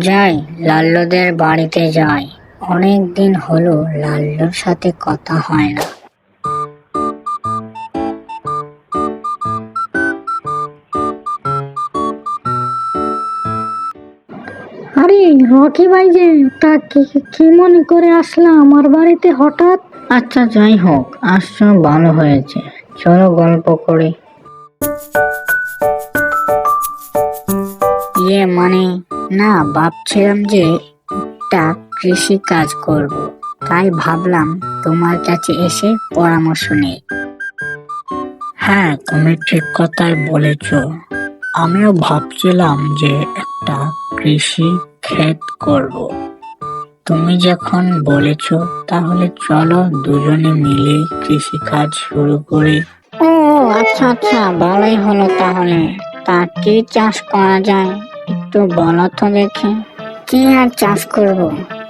যাই, লাল্লুদের বাড়িতে যাই। অনেক দিন হলো লাল্লুর সাথে কথা হয় না। আরে রকি ভাই যে, তা কি মনে করে আসলাম আমার বাড়িতে হঠাৎ? আচ্ছা, যাই হোক, আসছো ভালো হয়েছে। চলো গল্প করি। মানে না, ভাবছিলাম যে একটা কৃষি কাজ করব, তাই ভাবলাম তোমার কাছে এসে পরামর্শ নেই। হ্যাঁ, তুমি ঠিক কথাই বলেছ। আমিও ভাবছিলাম যে একটা কৃষি ক্ষেত করব। তুমি যখন বলেছ, তাহলে চলো দুজনে মিলে কৃষি কাজ শুরু করি। ও আচ্ছা আচ্ছা, ভালোই হলো তাহলে। তা কি চাষ করা যায় একটু বলো তো দেখি। কি আর চাষ করব,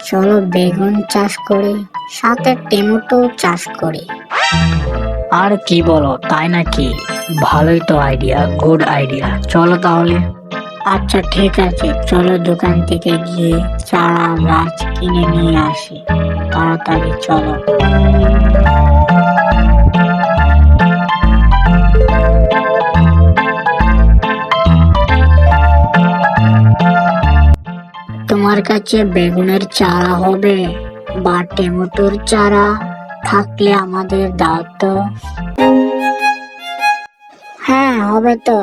চলো বেগুন চাষ করি, সাথে টমেটো চাষ করি। আর কি বলো, তাই নাকি? ভালোই তো আইডিয়া, গুড আইডিয়া। চলো তাহলে। আচ্ছা ঠিক আছে, চলো দোকান থেকে গিয়ে চারা গাছ কিনে নিয়ে আসি। তাড়াতাড়ি চলো। তোমার কাছে বেগুনের চারা হবে বা টমেটোর চারা থাকলে আমাদের দাও তো। হ্যাঁ হবে তো।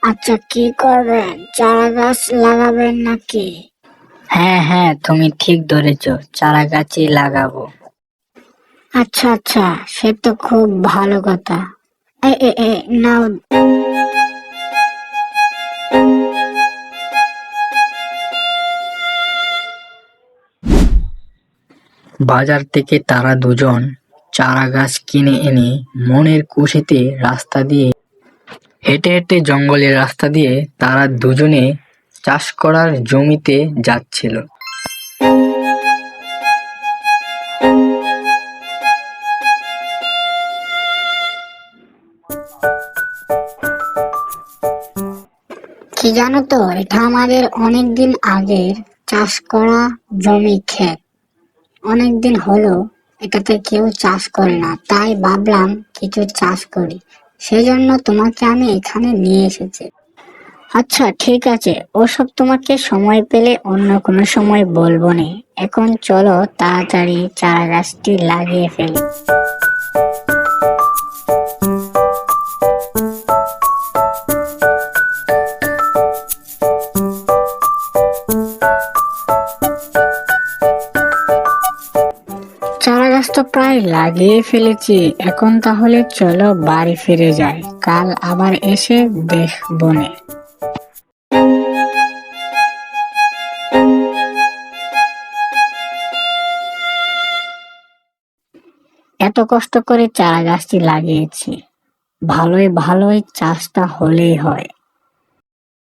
আচ্ছা কি করবেন, চারা গাছ লাগাবেন নাকি? হ্যাঁ হ্যাঁ, তুমি ঠিক ধরেছ, চারা গাছই লাগাবো। আচ্ছা আচ্ছা, সে তো খুব ভালো কথা। এ এ এ নাও। বাজার থেকে তারা দুজন চারা গাছ কিনে এনে মনের খুশিতে রাস্তা দিয়ে হেঁটে হেঁটে জঙ্গলের রাস্তা দিয়ে তারা দুজনে চাষ করার জমিতে যাচ্ছিল। কি জানো তো, এটা আমাদের অনেকদিন আগের চাষ করা জমি ক্ষেত। অনেকদিন হলো এটাতে কেউ চাষ করে না, তাই ভাবলাম কিছু চাষ করি, সেজন্য তোমাকে আমি এখানে নিয়ে এসেছি। আচ্ছা ঠিক আছে, ওসব তোমাকে সময় পেলে অন্য কোনো সময় বলবো নে। এখন চলো তাড়াতাড়ি চারা গাছটি লাগিয়ে ফেলি। চারা গাছ তো প্রায় লাগিয়ে ফেলেছি, এখন তাহলে চলো বাড়ি ফিরে যাই, কাল আবার এসে দেখবো নে। এত কষ্ট করে চারা গাছটি লাগিয়েছি, ভালোই ভালোই চাষটা হলেই হয়।